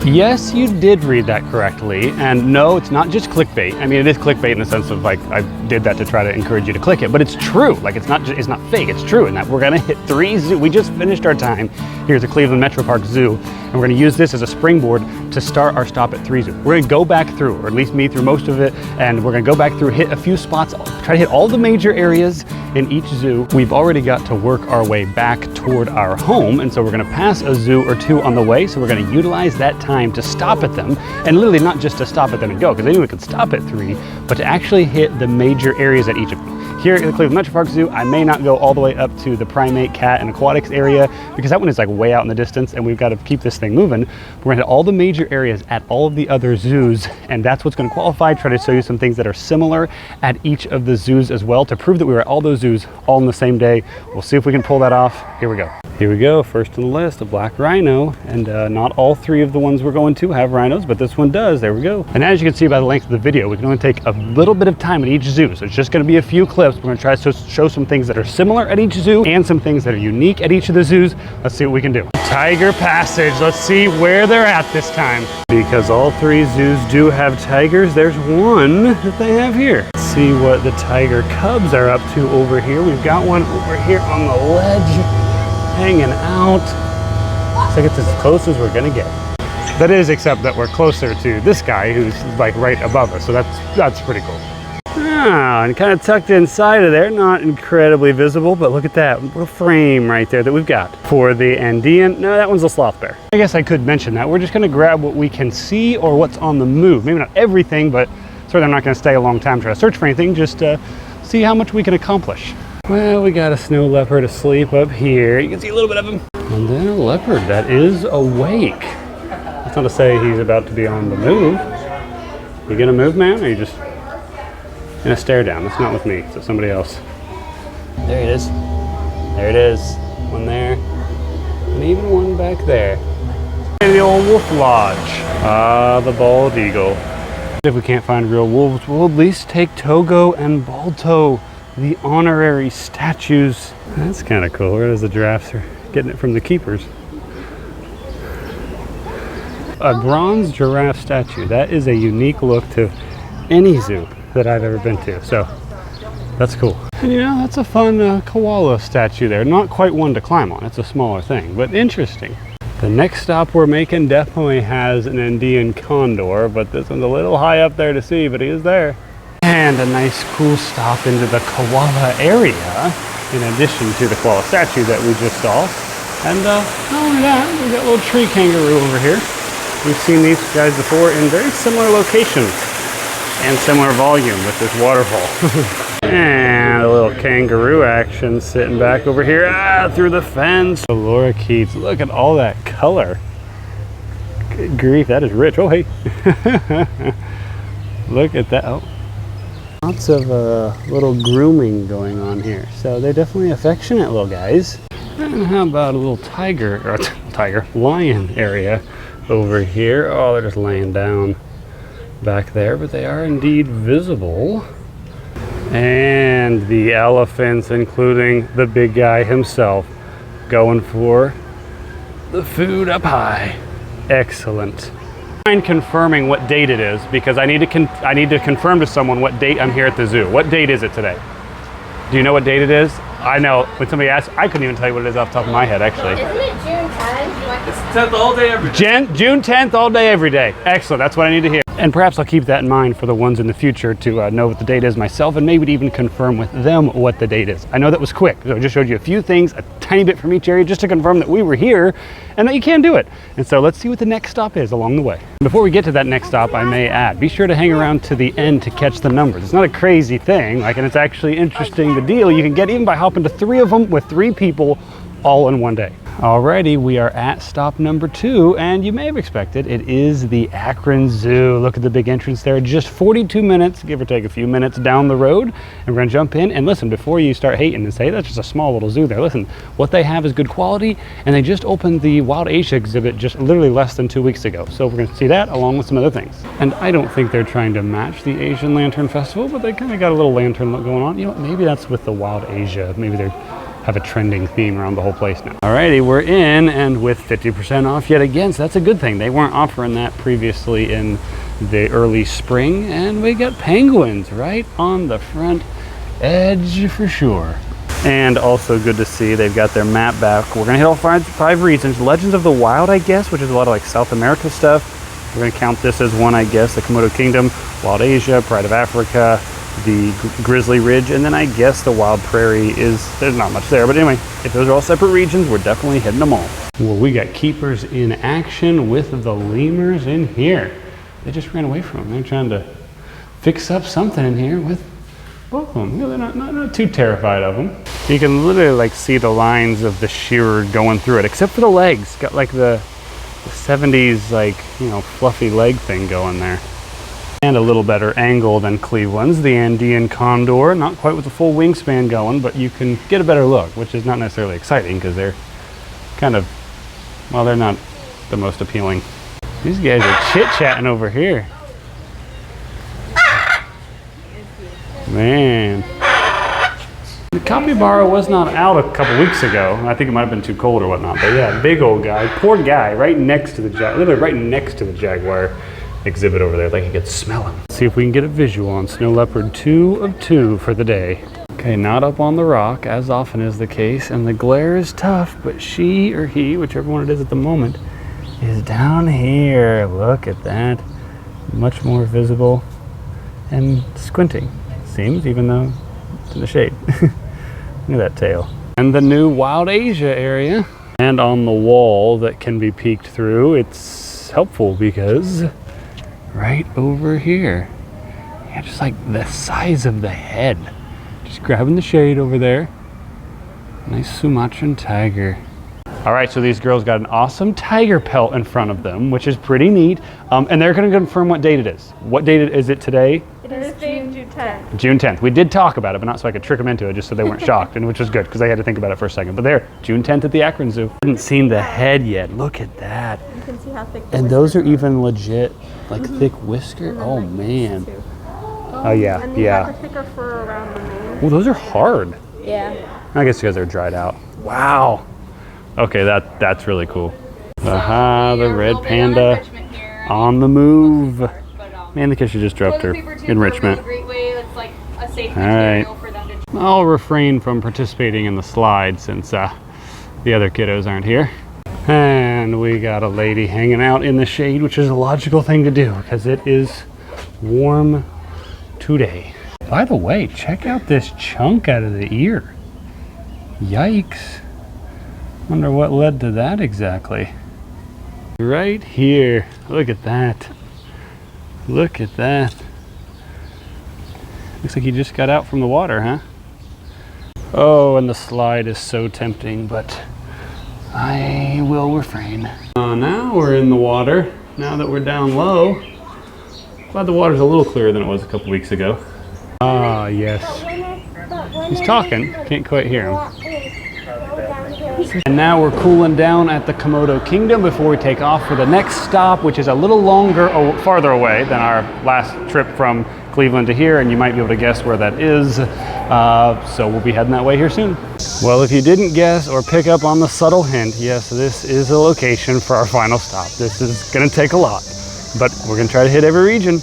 Yes, you did read that correctly, and no, it's not just clickbait. I mean, it is clickbait in the sense of like I did that to try to encourage you to click it, but it's true. Like it's not fake. It's true in that we're gonna hit 3 zoos. We just finished our time here at the Cleveland Metroparks Zoo, and we're gonna use this as a springboard to start our stop at 3 zoos. We're gonna go back through, or at least me through most of it, and we're gonna go back through, hit a few spots, try to hit all the major areas in each zoo. We've already got to work our way back toward our home, and so we're gonna pass a zoo or two on the way, so we're gonna utilize that time to stop at them, and literally not just to stop at them and go, because I knew we could stop at 3, but to actually hit the major areas at each of them. Here at the Cleveland Metroparks Zoo, I may not go all the way up to the primate, cat, and aquatics area, because that one is like way out in the distance, and we've got to keep this thing moving. We're gonna hit all the major areas at all of the other zoos, and that's what's gonna qualify. Try to show you some things that are similar at each of the zoos as well, to prove that we were at all those zoos all in the same day. We'll see if we can pull that off. Here we go. Here we go, first on the list, a black rhino, and not all 3 of the ones we're going to have rhinos, but this one does. There we go. And as you can see by the length of the video, we can only take a little bit of time at each zoo, so it's just gonna be a few clips. We're gonna try to show some things that are similar at each zoo and some things that are unique at each of the zoos. Let's see what we can do. Tiger passage, let's see where they're at this time. Because all 3 zoos do have tigers, there's one that they have here. Let's see what the tiger cubs are up to over here. We've got one over here on the ledge, hanging out. Looks like it's as close as we're gonna get. That is, except that we're closer to this guy who's like right above us, so that's pretty cool. Ah, and kind of tucked inside of there, not incredibly visible, but look at that little frame right there that we've got for the Andean. No, that one's a sloth bear. I guess I could mention that. We're just gonna grab what we can see or what's on the move. Maybe not everything, but certainly I'm not gonna stay a long time trying to search for anything, just see how much we can accomplish. Well, we got a snow leopard asleep up here. You can see a little bit of him. And then a leopard that is awake. That's not to say he's about to be on the move. You gonna move, man, or you just gonna stare down? That's not with me, it's with somebody else. There it is. There it is. One there, and even one back there. And the old wolf lodge. Ah, the bald eagle. If we can't find real wolves, we'll at least take Togo and Balto, the honorary statues. That's kind of cool. Whereas the giraffes are getting it from the keepers. A bronze giraffe statue. That is a unique look to any zoo that I've ever been to, so that's cool. And you know, that's a fun koala statue there. Not quite one to climb on, it's a smaller thing, but interesting. The next stop we're making definitely has an Andean Condor, but this one's a little high up there to see, but he is there. And a nice cool stop into the koala area, in addition to the koala statue that we just saw. And not only that, we got a little tree kangaroo over here. We've seen these guys before in very similar locations and similar volume with this waterfall. And a little kangaroo action sitting back over here through the fence. The lorikeets, look at all that color. Good grief, that is rich. Oh, hey. Look at that. Oh. Lots of little grooming going on here. So they're definitely affectionate little guys. And how about a little lion area over here? Oh, they're just laying down back there, but they are indeed visible. And the elephants, including the big guy himself, going for the food up high. Excellent. Mind confirming what date it is, because I need to confirm to someone what date I'm here at the zoo. What date is it today? Do you know what date it is? I know, when somebody asks, I couldn't even tell you what it is off the top of my head, actually. Isn't it June 10th? It's 10th all day every day. June 10th all day every day. Excellent, that's what I need to hear. And perhaps I'll keep that in mind for the ones in the future to know what the date is myself, and maybe even confirm with them what the date is. I know that was quick, so I just showed you a few things, a tiny bit from each area, just to confirm that we were here and that you can do it. And so let's see what the next stop is along the way. Before we get to that next stop, I may add, be sure to hang around to the end to catch the numbers. It's not a crazy thing, and it's actually interesting, the deal you can get even by hopping to 3 of them with 3 people all in one day. Alrighty, we are at stop number 2, and you may have expected, it is the Akron Zoo. Look at the big entrance there, just 42 minutes, give or take a few minutes down the road, and we're gonna jump in. And listen, before you start hating and say, that's just a small little zoo there, listen, what they have is good quality, and they just opened the Wild Asia exhibit just literally less than 2 weeks ago. So we're gonna see that along with some other things. And I don't think they're trying to match the Asian Lantern Festival, but they kind of got a little lantern look going on. You know, maybe that's with the Wild Asia, maybe they're have a trending theme around the whole place now. Alrighty, we're in, and with 50% off yet again, so that's a good thing. They weren't offering that previously in the early spring, and we got penguins right on the front edge for sure. And also good to see they've got their map back. We're gonna hit all five regions. Legends of the Wild, I guess, which is a lot of like South America stuff. We're gonna count this as one, I guess. The Komodo Kingdom, Wild Asia, Pride of Africa, the Grizzly Ridge, and then I guess the Wild Prairie there's not much there. But anyway, if those are all separate regions, we're definitely hitting them all. Well, we got keepers in action with the lemurs in here. They just ran away from them. They're trying to fix up something in here with both of them. They're not too terrified of them. You can literally like see the lines of the shearer going through it, except for the legs. Got like the 70s like, you know, fluffy leg thing going there. And a little better angle than Cleveland's, the Andean Condor. Not quite with the full wingspan going, but you can get a better look, which is not necessarily exciting because they're kind of, well, they're not the most appealing. These guys are chit-chatting over here. Man. The capybara was not out a couple weeks ago. I think it might have been too cold or whatnot. But yeah, big old guy, poor guy, right next to the literally right next to the jaguar exhibit over there, like you could smell him. Let's see if we can get a visual on snow leopard 2 of 2 for the day. Okay, not up on the rock, as often is the case, and the glare is tough, but she or he, whichever one it is at the moment, is down here. Look at that. Much more visible and squinting, seems, even though it's in the shade. Look at that tail. And the new Wild Asia area. And on the wall that can be peeked through, it's helpful because right over here, yeah, just like the size of the head. Just grabbing the shade over there. Nice Sumatran tiger. All right, so these girls got an awesome tiger pelt in front of them, which is pretty neat. And they're gonna confirm what date it is. What date is it today? It is June 10th. June 10th. We did talk about it, but not so I could trick them into it, just so they weren't shocked, and which was good, because I had to think about it for a second. But there, June 10th at the Akron Zoo. I haven't seen the head yet. Look at that. You can see how thick the And those are whiskers even legit, like thick whisker. Oh, man. Oh, yeah, And they yeah. have the thicker fur around the mane. Well, those are hard. Yeah. I guess because they're dried out. Wow. Okay, that's really cool. Aha, the Red Panda on the move. Man, the kid should just dropped her enrichment. All right. I'll refrain from participating in the slide since the other kiddos aren't here. And we got a lady hanging out in the shade, which is a logical thing to do because it is warm today. By the way, check out this chunk out of the ear. Yikes. Wonder what led to that exactly. Right here. Look at that. Look at that. Looks like he just got out from the water, huh? Oh, and the slide is so tempting, but I will refrain. Now we're in the water. Now that we're down low. Glad the water's a little clearer than it was a couple weeks ago. Ah, yes. He's talking. Can't quite hear him. And now we're cooling down at the Komodo Kingdom before we take off for the next stop, which is a little farther away than our last trip from Cleveland to here, and you might be able to guess where that is. So we'll be heading that way here soon. Well, if you didn't guess or pick up on the subtle hint, yes, this is the location for our final stop. This is gonna take a lot, but we're gonna try to hit every region.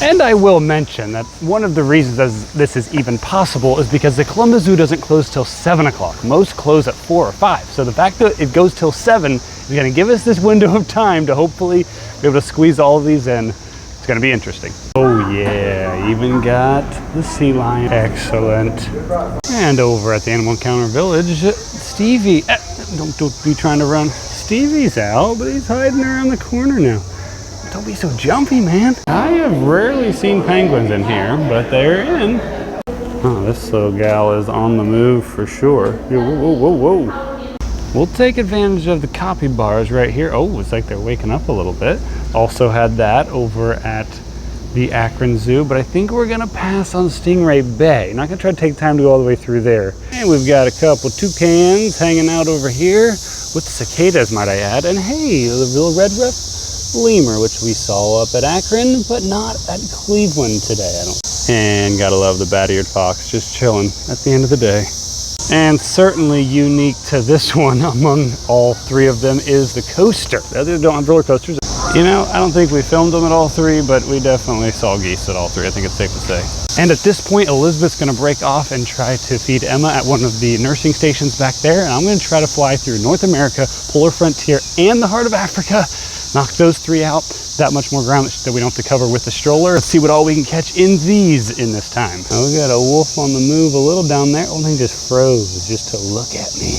And I will mention that one of the reasons this is even possible is because the Columbus Zoo doesn't close till 7 o'clock. Most close at 4 or 5. So the fact that it goes till 7 is gonna give us this window of time to hopefully be able to squeeze all of these in. It's gonna be interesting. Oh yeah, even got the sea lion. Excellent. And over at the Animal Encounter Village, Stevie, don't be trying to run. Stevie's out, but he's hiding around the corner now. Don't be so jumpy, man. I have rarely seen penguins in here, but they're in. Oh, this little gal is on the move for sure. Whoa, whoa, whoa, whoa. We'll take advantage of the capybaras right here. Oh, it's like they're waking up a little bit. Also had that over at the Akron Zoo, but I think we're gonna pass on Stingray Bay. Not gonna try to take time to go all the way through there. And we've got a couple toucans hanging out over here with cicadas, might I add. And hey, the real red lemur, which we saw up at Akron, but not at Cleveland today, I don't. And gotta love the bat-eared fox, just chilling at the end of the day. And certainly unique to this one among all three of them is the coaster. The others don't have roller coasters. You know, I don't think we filmed them at all three, but we definitely saw geese at all three, I think it's safe to say. And at this point, Elizabeth's gonna break off and try to feed Emma at one of the nursing stations back there. And I'm gonna try to fly through North America, polar frontier, and the heart of Africa. Knock those three out. That much more ground that we don't have to cover with the stroller. Let's see what all we can catch in these in this time. Now we got a wolf on the move a little down there. Only thing just froze just to look at me.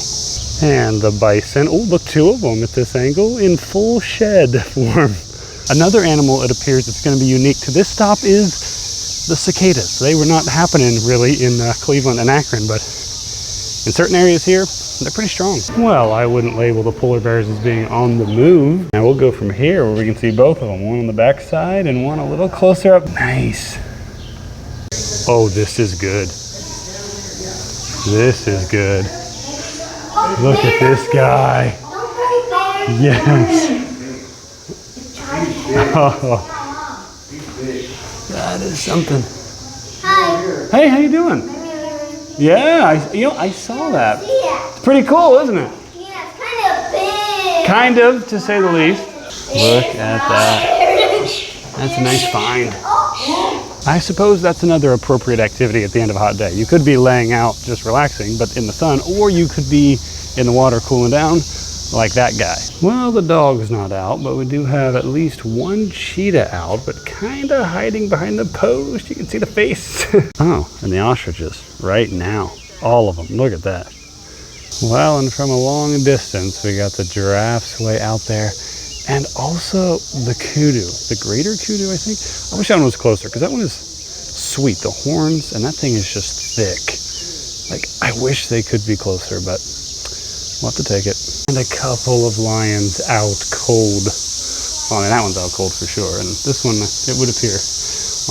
And the bison, oh look, two of them at this angle in full shed form. Another animal it appears that's going to be unique to this stop is the cicadas. They were not happening really in Cleveland and Akron, but in certain areas here, they're pretty strong. Well, I wouldn't label the polar bears as being on the move. Now we'll go from here where we can see both of them. One on the back side and one a little closer up. Nice. Oh, this is good. This is good. Look at this guy. Yes. Oh, that is something. Hi. Hey, how you doing? Yeah, I saw that. It's pretty cool, isn't it? Yeah, it's kind of big. Kind of, to say the least. Look at that. That's a nice find. I suppose that's another appropriate activity at the end of a hot day. You could be laying out just relaxing, but in the sun, or you could be in the water cooling down like that guy. Well, the dog's not out, but we do have at least one cheetah out, but kind of hiding behind the post. You can see the face. Oh, and the ostriches right now. All of them. Look at that. Well, and from a long distance, we got the giraffes way out there. And also the kudu, the greater kudu, I think. I wish that one was closer, because that one is sweet. The horns, and that thing is just thick. Like, I wish they could be closer, but we'll have to take it. And a couple of lions out cold. Well, I mean, that one's out cold for sure. And this one, it would appear,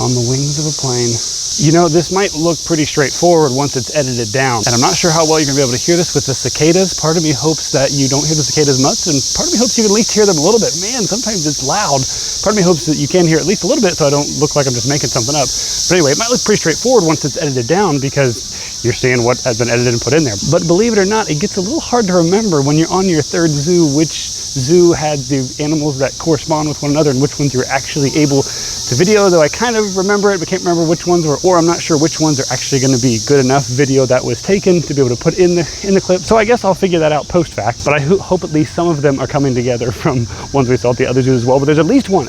on the wings of a plane. You know, this might look pretty straightforward once it's edited down. And I'm not sure how well you're gonna be able to hear this with the cicadas. Part of me hopes that you don't hear the cicadas much, and part of me hopes you can at least hear them a little bit. Man, sometimes it's loud. Part of me hopes that you can hear at least a little bit so I don't look like I'm just making something up. But anyway, it might look pretty straightforward once it's edited down because you're seeing what has been edited and put in there. But believe it or not, it gets a little hard to remember when you're on your third zoo which zoo had the animals that correspond with one another and which ones you're actually able to video, though I kind of remember it, but can't remember which ones were, or I'm not sure which ones are actually going to be good enough video that was taken to be able to put in the clip. So I guess I'll figure that out post fact, but I hope at least some of them are coming together from ones we saw at the other zoos as well. But there's at least one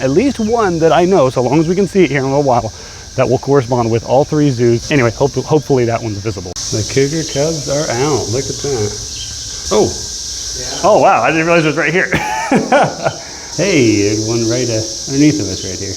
that I know, so long as we can see it here in a little while, that will correspond with all three zoos. Anyway, hopefully that one's visible. The cougar cubs are out. Look at that. Oh. Yeah. Oh wow, I didn't realize it was right here. Hey, there's one right underneath of us right here.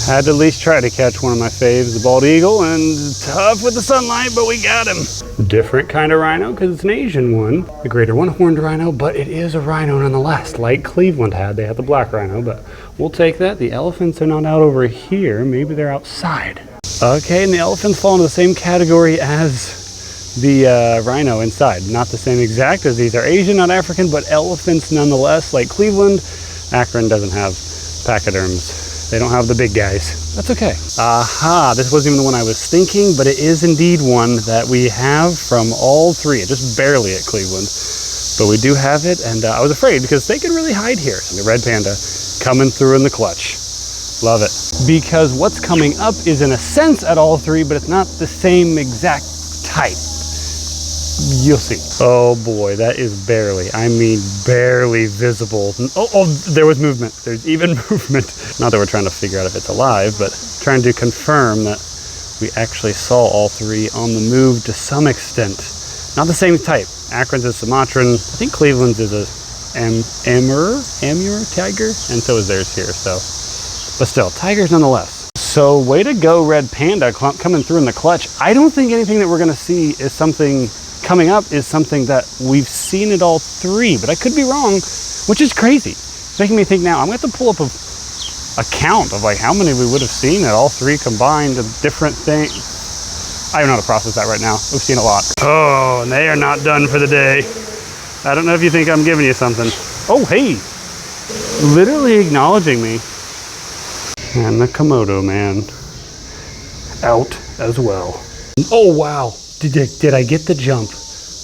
Had to at least try to catch one of my faves, the bald eagle, and tough with the sunlight, but we got him. Different kind of rhino, because it's an Asian one. The greater one-horned rhino, but it is a rhino nonetheless, like Cleveland had. They had the black rhino, but we'll take that. The elephants are not out over here. Maybe they're outside. Okay, and the elephants fall into the same category as the rhino inside. Not the same exact, as these are Asian, not African, but elephants nonetheless, like Cleveland. Akron doesn't have pachyderms. They don't have the big guys. That's okay. Aha, this wasn't even the one I was thinking, but it is indeed one that we have from all three, just barely at Cleveland. But we do have it, and I was afraid because they can really hide here. The red panda coming through in the clutch. Love it. Because what's coming up is in a sense at all three, but it's not the same exact type. You'll see. Oh boy, that is barely, I mean barely visible. Oh, there was movement. There's even movement. Not that we're trying to figure out if it's alive, but trying to confirm that we actually saw all three on the move to some extent. Not the same type. Akron's is Sumatran. I think Cleveland's is a Amur tiger, and so is theirs here. So, but still, tigers nonetheless. So way to go, Red Panda, coming through in the clutch. I don't think anything that we're gonna see is something coming up is something that we've seen at all three, but I could be wrong, which is crazy. It's making me think now, I'm gonna have to pull up a count of like how many we would have seen at all three combined of different things. I don't know how to process that right now. We've seen a lot. Oh, and they are not done for the day. I don't know if you think I'm giving you something. Oh, hey, literally acknowledging me. And the Komodo man out as well. Oh, wow. Did I get the jump?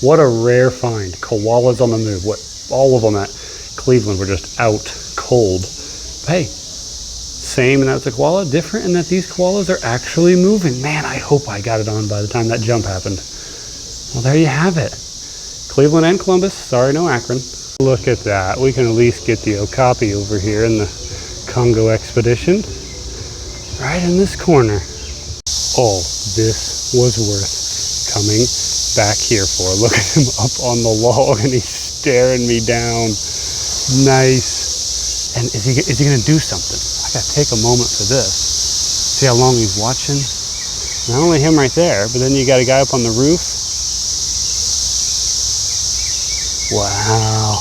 What a rare find. Koalas on the move. What, all of them at Cleveland were just out cold. Hey, same in that it's a koala, different in that these koalas are actually moving. Man, I hope I got it on by the time that jump happened. Well, there you have it. Cleveland and Columbus. Sorry, no Akron. Look at that. We can at least get the okapi over here in the Congo expedition. Right in this corner. Oh, this was worth coming back here for. Look at him up on the log and he's staring me down. Nice. And is he gonna do something? I gotta take a moment for this. See how long he's watching? Not only him right there, but then you got a guy up on the roof. Wow.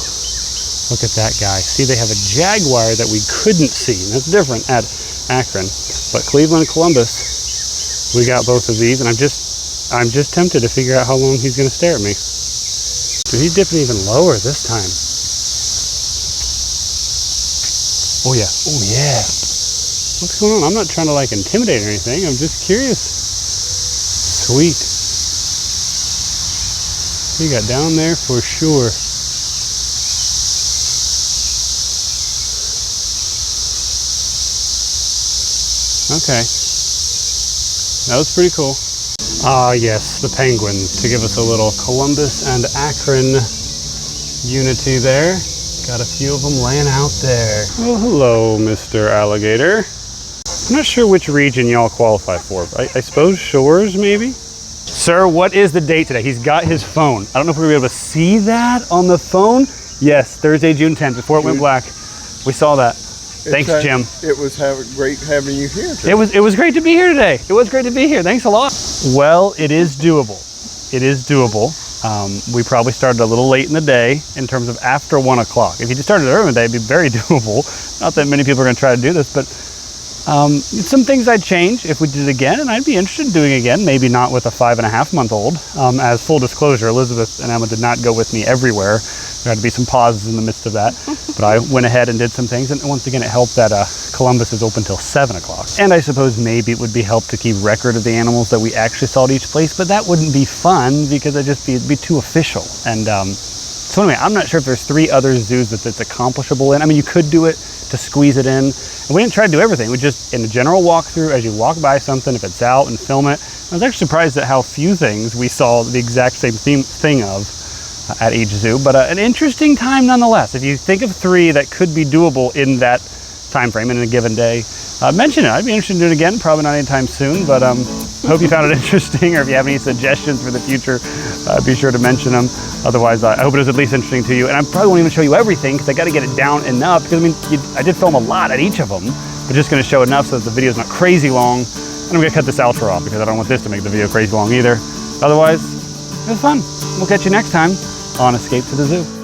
Look at that guy. See, they have a jaguar that we couldn't see. That's different at Akron. But Cleveland and Columbus, we got both of these, and I'm just tempted to figure out how long he's gonna stare at me. Dude, he's dipping even lower this time. Oh yeah, oh yeah. What's going on? I'm not trying to like intimidate or anything. I'm just curious. Sweet. He got down there for sure. Okay. That was pretty cool. Ah, yes, the penguins, to give us a little Columbus and Akron unity there. Got a few of them laying out there. Oh, hello, Mr. Alligator. I'm not sure which region y'all qualify for, but I suppose shores, maybe? Sir, what is the date today? He's got his phone. I don't know if we're gonna be able to see that on the phone. Yes, Thursday, June 10th, before it went black. We saw that. Thanks, Jim. It was great having you here today. It was great to be here today. It was great to be here. Thanks a lot. Well, it is doable. It is doable. We probably started a little late in the day in terms of after 1 o'clock. If you just started early in the day, it'd be very doable. Not that many people are going to try to do this, but some things I'd change if we did it again, and I'd be interested in doing it again. Maybe not with a 5.5-month-old. As full disclosure, Elizabeth and Emma did not go with me everywhere. There had to be some pauses in the midst of that. But I went ahead and did some things, and once again, it helped that Columbus is open till 7 o'clock. And I suppose maybe it would be help to keep record of the animals that we actually saw at each place, but that wouldn't be fun because it'd be too official. And so anyway, I'm not sure if there's 3 other zoos that it's accomplishable in. I mean, you could do it to squeeze it in. And we didn't try to do everything. We just, in a general walkthrough, as you walk by something, if it's out, and film it. I was actually surprised at how few things we saw the exact same thing of at each zoo, but an interesting time nonetheless. If you think of 3 that could be doable in that time frame in a given day, mention it. I'd be interested in doing it again, probably not anytime soon, but I hope you found it interesting, or if you have any suggestions for the future, be sure to mention them. Otherwise, I hope it was at least interesting to you, and I probably won't even show you everything because I got to get it down enough, because I mean, I did film a lot at each of them, but just going to show enough so that the video is not crazy long, and I'm going to cut this outro off because I don't want this to make the video crazy long either. Otherwise, it was fun. We'll catch you next time on Escape to the Zoo.